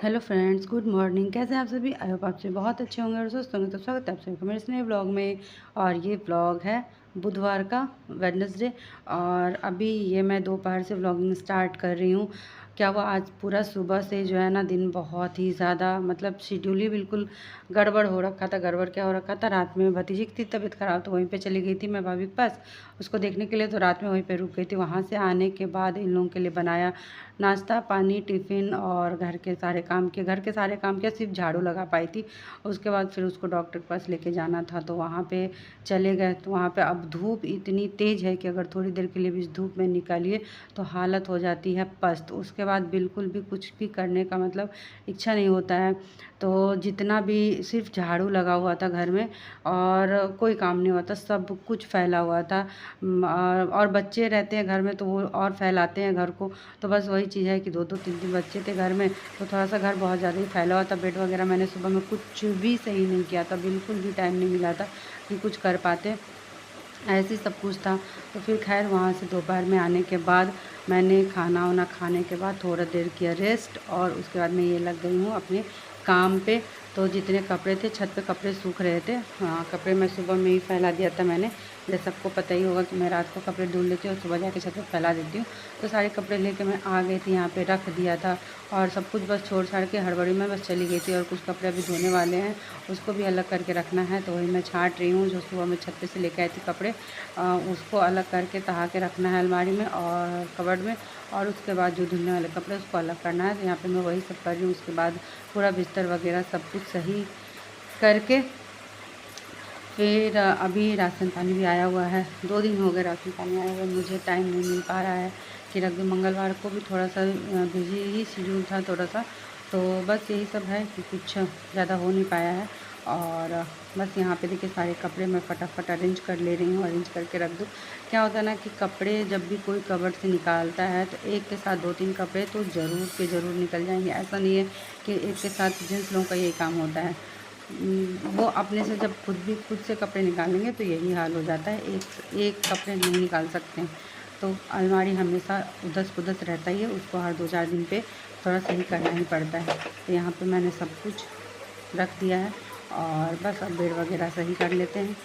Hello friends, good morning. कैसे हैं आप सभी? आई होप आप सभी बहुत अच्छे होंगे और स्वस्थ होंगे। तो स्वागत है आप सभी का मेरे इस नए व्लॉग में। और ये व्लॉग है बुधवार का, वेडनेसडे। और अभी ये मैं दोपहर से व्लॉगिंग स्टार्ट कर रही हूँ। क्या हुआ, आज पूरा सुबह से जो है ना दिन बहुत ही ज़्यादा मतलब शेड्यूल ही बिल्कुल गड़बड़ हो रखा था। गड़बड़ क्या हो रखा था, रात में भतीजी की थी तबीयत ख़राब, तो वहीं पे चली गई थी मैं भाभी के पास उसको देखने के लिए। तो रात में वहीं पे रुक गई थी। वहाँ से आने के बाद इन लोगों के लिए बनाया नाश्ता पानी टिफ़िन और घर के सारे काम किए। घर के सारे काम किया, सिर्फ झाड़ू लगा पाई थी। उसके बाद फिर उसको डॉक्टर के पास लेके जाना था, तो वहाँ पे चले गए। तो वहाँ पे अब धूप इतनी तेज़ है कि अगर थोड़ी देर के लिए भी इस धूप में निकालिए तो हालत हो जाती है पस्त। उसके बाद बिल्कुल भी कुछ भी करने का मतलब इच्छा नहीं होता है। तो जितना भी सिर्फ झाड़ू लगा हुआ था घर में और कोई काम नहीं हुआ था, सब कुछ फैला हुआ था। और बच्चे रहते हैं घर में तो वो और फैलाते हैं घर को। तो बस वही चीज़ है कि दो दो तीन तीन बच्चे थे घर में, तो थोड़ा सा घर बहुत ज़्यादा ही फैला हुआ था। बेड वगैरह मैंने सुबह में कुछ भी सही नहीं किया था, बिल्कुल भी टाइम नहीं मिला था कि कुछ कर पाते। ऐसे ही सब कुछ था। तो फिर खैर वहाँ से दोपहर में आने के बाद मैंने खाना वाना खाने के बाद थोड़ा देर किया रेस्ट, और उसके बाद मैं ये लग गई हूँ अपने काम पे। तो जितने कपड़े थे, छत पे कपड़े सूख रहे थे। हाँ, कपड़े मैं सुबह में ही फैला दिया था मैंने। जैसे सबको पता ही होगा कि मैं रात को कपड़े धुल लेती हूँ और सुबह जाके छत पे फैला देती हूँ। तो सारे कपड़े लेके मैं आ गई थी, यहाँ पे रख दिया था। और सब कुछ बस छोड़ छाड़ के हड़बड़ी में बस चली गई थी। और कुछ कपड़े अभी धोने वाले हैं, उसको भी अलग करके रखना है। तो वही मैं छाँट रही हूँ, जो सुबह मैं छत पे से लेके आई थी कपड़े, उसको अलग करके तहा के रखना है अलमारी में और कबर्ड में। और उसके बाद जो धुलने वाले कपड़े उसको अलग करना है। तो यहाँ पे मैं वही सब कर रही हूँ। उसके बाद पूरा बिस्तर वगैरह सब कुछ सही करके फिर अभी राशन पानी भी आया हुआ है। 2 दिन हो गए राशन पानी आया हुआ है, मुझे टाइम नहीं मिल पा रहा है कि रख दूँ। मंगलवार को भी थोड़ा सा बिजी ही शेड्यूल था थोड़ा सा। तो बस यही सब है कि कुछ ज़्यादा हो नहीं पाया है। और बस यहाँ पे देखिए सारे कपड़े मैं फटाफट अरेंज कर ले रही हूँ, अरेंज करके रख दूँ। क्या होता है ना कि कपड़े जब भी कोई कबर्ड से निकालता है तो एक के साथ 2-3 कपड़े तो ज़रूर के ज़रूर निकल जाएंगे। ऐसा नहीं है कि एक के साथ जेंट्स लोगों का यही काम होता है। वो अपने से जब खुद से कपड़े निकालेंगे तो यही हाल हो जाता है, एक एक कपड़े नहीं निकाल सकते हैं। तो अलमारी हमेशा उधस-पुधस रहता ही है, उसको हर 2-4 दिन पे थोड़ा सही करना ही पड़ता है। तो यहाँ पे मैंने सब कुछ रख दिया है और बस अब बेड वगैरह सही कर लेते हैं।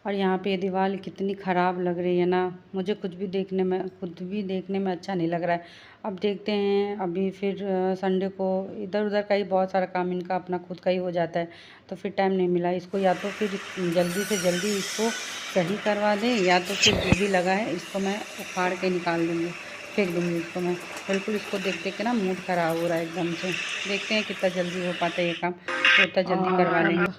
और यहाँ पे ये दीवार कितनी ख़राब लग रही है ना, मुझे खुद भी देखने में अच्छा नहीं लग रहा है। अब देखते हैं, अभी फिर संडे को इधर उधर का ही बहुत सारा काम इनका अपना खुद का ही हो जाता है, तो फिर टाइम नहीं मिला इसको। या तो फिर जल्दी से जल्दी इसको सही करवा दें, या तो फिर जो भी लगा है इसको मैं उखाड़ के निकाल दूँगी, फेंक दूँगी इसको मैं। बिल्कुल इसको देख देख के ना मूड ख़राब हो रहा है एकदम से। देखते हैं कितना जल्दी हो पाता है ये काम, तो उतना जल्दी करवा लेंगे।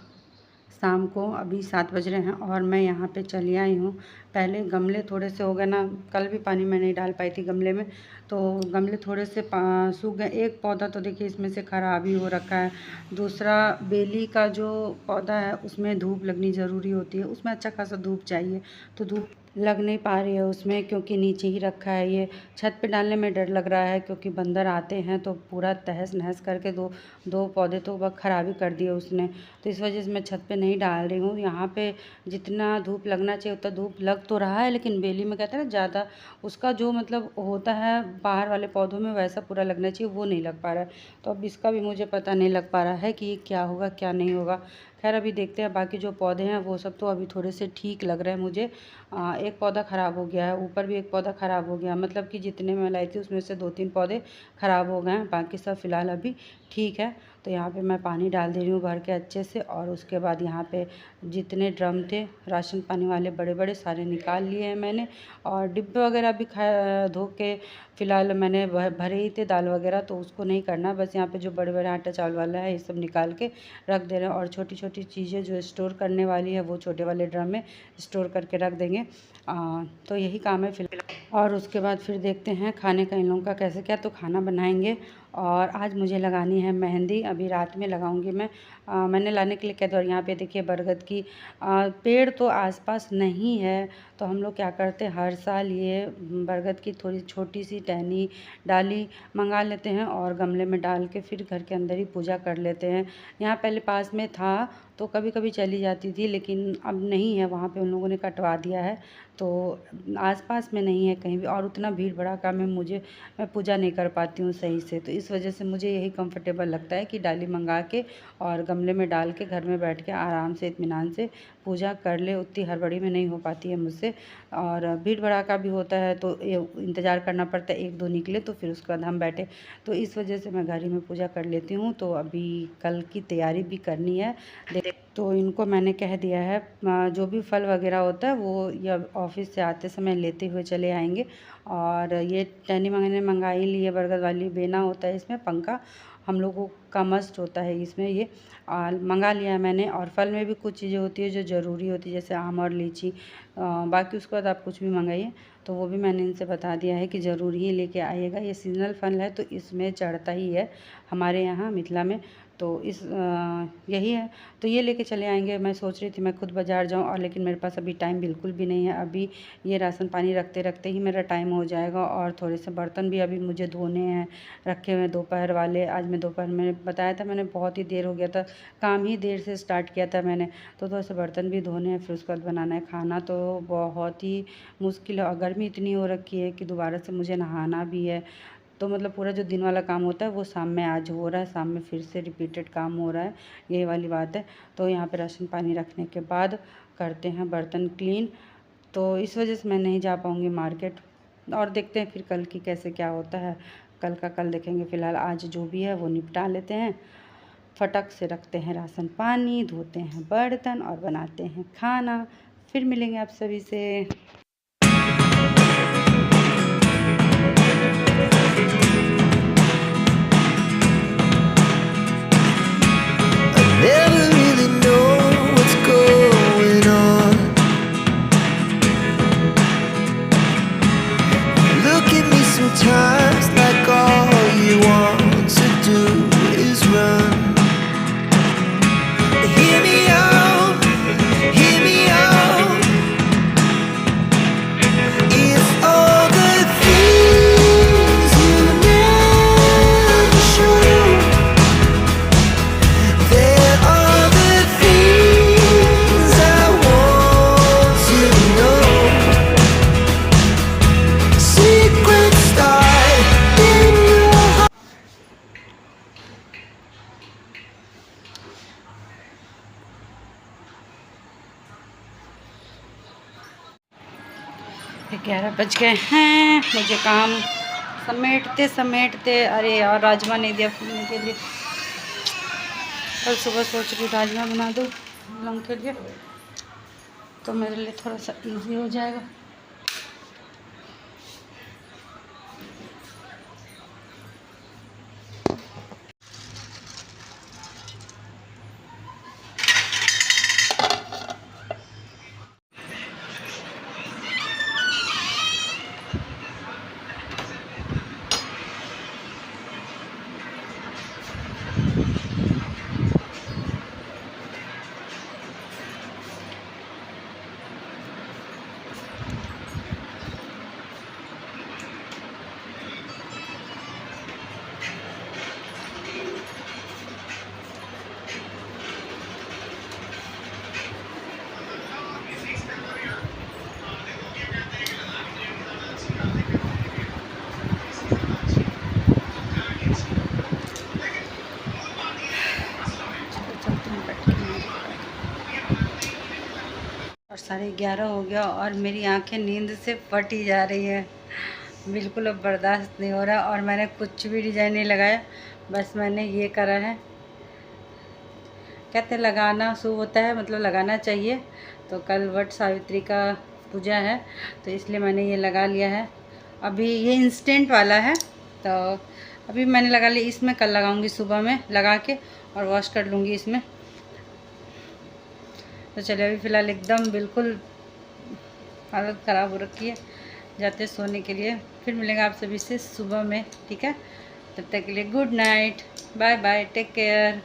शाम को अभी 7 बज रहे हैं और मैं यहाँ पे चली आई हूँ। पहले गमले थोड़े से हो गए ना, कल भी पानी मैं नहीं डाल पाई थी गमले में, तो गमले थोड़े से सूख गए। एक पौधा तो देखिए इसमें से ख़राब ही हो रखा है। दूसरा बेली का जो पौधा है उसमें धूप लगनी ज़रूरी होती है, उसमें अच्छा खासा धूप चाहिए, तो धूप लग नहीं पा रही है उसमें, क्योंकि नीचे ही रखा है। ये छत पे डालने में डर लग रहा है क्योंकि बंदर आते हैं तो पूरा तहस नहस करके दो दो पौधे तो वह ख़राब ही कर दिए उसने। तो इस वजह से मैं छत पे नहीं डाल रही हूँ। यहाँ पे जितना धूप लगना चाहिए उतना धूप लग तो रहा है, लेकिन बेली में कहते हैं ना ज़्यादा उसका जो मतलब होता है बाहर वाले पौधों में वैसा पूरा लगना चाहिए, वो नहीं लग पा रहा है। तो अब इसका भी मुझे पता नहीं लग पा रहा है कि ये क्या होगा क्या नहीं होगा। खैर अभी देखते हैं। बाकी जो पौधे हैं वो सब तो अभी थोड़े से ठीक लग रहे हैं मुझे। एक पौधा ख़राब हो गया है, ऊपर भी एक पौधा ख़राब हो गया, मतलब कि जितने मैं लाई थी उसमें से 2-3 पौधे ख़राब हो गए हैं, बाकी सब फ़िलहाल अभी ठीक है। तो यहाँ पे मैं पानी डाल दे रही हूँ भर के अच्छे से। और उसके बाद यहाँ पे जितने ड्रम थे राशन पानी वाले बड़े बड़े सारे निकाल लिए हैं मैंने। और डिब्बे वगैरह भी धो के फ़िलहाल मैंने भरे ही थे, दाल वगैरह, तो उसको नहीं करना। बस यहाँ पे जो बड़े बड़े आटा चावल वाला है ये सब निकाल के रख दे रहे हैं। और छोटी छोटी चीज़ें जो स्टोर करने वाली है वो छोटे वाले ड्रम में स्टोर करके रख देंगे। तो यही काम है फिलहाल। और उसके बाद फिर देखते हैं खाने का इन लोगों का कैसे क्या, तो खाना बनाएंगे। और आज मुझे लगानी है मेहंदी, अभी रात में लगाऊंगी मैं। मैंने लाने के लिए कह दिया। और यहाँ पे देखिए बरगद की पेड़ तो आसपास नहीं है, तो हम लोग क्या करते हैं हर साल ये बरगद की थोड़ी छोटी सी टहनी डाली मंगा लेते हैं और गमले में डाल के फिर घर के अंदर ही पूजा कर लेते हैं। यहाँ पहले पास में था तो कभी कभी चली जाती थी, लेकिन अब नहीं है, वहाँ पे उन लोगों ने कटवा दिया है। तो आसपास में नहीं है कहीं भी, और उतना भीड़ भड़ाका में मैं पूजा नहीं कर पाती हूँ सही से। तो इस वजह से मुझे यही कंफर्टेबल लगता है कि डाली मंगा के और गमले में डाल के घर में बैठ के आराम से इत्मीनान से पूजा कर ले। उतनी हड़बड़ी में नहीं हो पाती है मुझसे, और भीड़ भड़ाका भी होता है तो ये इंतज़ार करना पड़ता है एक दो निकले तो फिर उसके बाद हम बैठे। तो इस वजह से मैं घर ही में पूजा कर लेती हूँ। तो अभी कल की तैयारी भी करनी है। तो इनको मैंने कह दिया है जो भी फल वगैरह होता है वो या ऑफिस से आते समय लेते हुए चले आएंगे। और ये टहनी मैंने मंगाई ली है, बरगद वाली बेना होता है इसमें, पंखा हम लोगों का मस्ट होता है इसमें, ये मंगा लिया है मैंने। और फल में भी कुछ चीज़ें होती है जो ज़रूरी होती है, जैसे आम और लीची। बाकी उसके बाद आप कुछ भी मंगाइए, तो वो भी मैंने इनसे बता दिया है कि ज़रूरी ही लेके आइएगा। ये सीजनल फल है तो इसमें चढ़ता ही है हमारे यहाँ मिथिला में। तो यही है, तो ये लेके चले आएंगे। मैं सोच रही थी मैं खुद बाज़ार जाऊं, और लेकिन मेरे पास अभी टाइम बिल्कुल भी नहीं है। अभी ये राशन पानी रखते रखते ही मेरा टाइम हो जाएगा, और थोड़े से बर्तन भी अभी मुझे धोने हैं रखे हुए दोपहर वाले। आज मैं दोपहर में बताया था मैंने, बहुत ही देर हो गया था, काम ही देर से स्टार्ट किया था मैंने। तो थोड़े से बर्तन भी धोने हैं, फिर उसके बाद बनाना है खाना। तो बहुत ही मुश्किल है, और गर्मी इतनी हो रखी है कि दोबारा से मुझे नहाना भी है। तो मतलब पूरा जो दिन वाला काम होता है वो शाम में आज हो रहा है, शाम में फिर से रिपीटेड काम हो रहा है, यही वाली बात है। तो यहाँ पे राशन पानी रखने के बाद करते हैं बर्तन क्लीन। तो इस वजह से मैं नहीं जा पाऊँगी मार्केट, और देखते हैं फिर कल की कैसे क्या होता है। कल का कल देखेंगे, फ़िलहाल आज जो भी है वो निपटा लेते हैं। फटक से रखते हैं राशन पानी, धोते हैं बर्तन और बनाते हैं खाना। फिर मिलेंगे आप सभी से। Never really know what's going on. Look at me sometimes like all you want to do is run. Hear me out, hear me out. If all the things you never show, there are the things I want to know. Secrets start in your heart. ग्यारह बज गए हैं, मुझे काम समेटते समेटते, अरे यार राजमा नहीं दिया फूलने के लिए। कल सुबह सोच रही राजमा बना दूँ लोगों के लिए, तो मेरे लिए थोड़ा सा इजी हो जाएगा। और 11:30 हो गया, और मेरी आंखें नींद से फट ही जा रही है। बिल्कुल अब बर्दाश्त नहीं हो रहा, और मैंने कुछ भी डिज़ाइन नहीं लगाया, बस मैंने ये करा है। कहते हैं लगाना शुभ होता है, मतलब लगाना चाहिए। तो कल वट सावित्री का पूजा है, तो इसलिए मैंने ये लगा लिया है। अभी ये इंस्टेंट वाला है, तो अभी मैंने लगा लिया। इसमें कल लगाऊंगी सुबह में लगा के, और वॉश कर लूँगी इसमें। तो चलिए अभी फ़िलहाल एकदम बिल्कुल हालत ख़राब हो रखी है, जाते सोने के लिए। फिर मिलेंगे आप सभी से सुबह में, ठीक है? तब तक के लिए good night, bye bye, take care.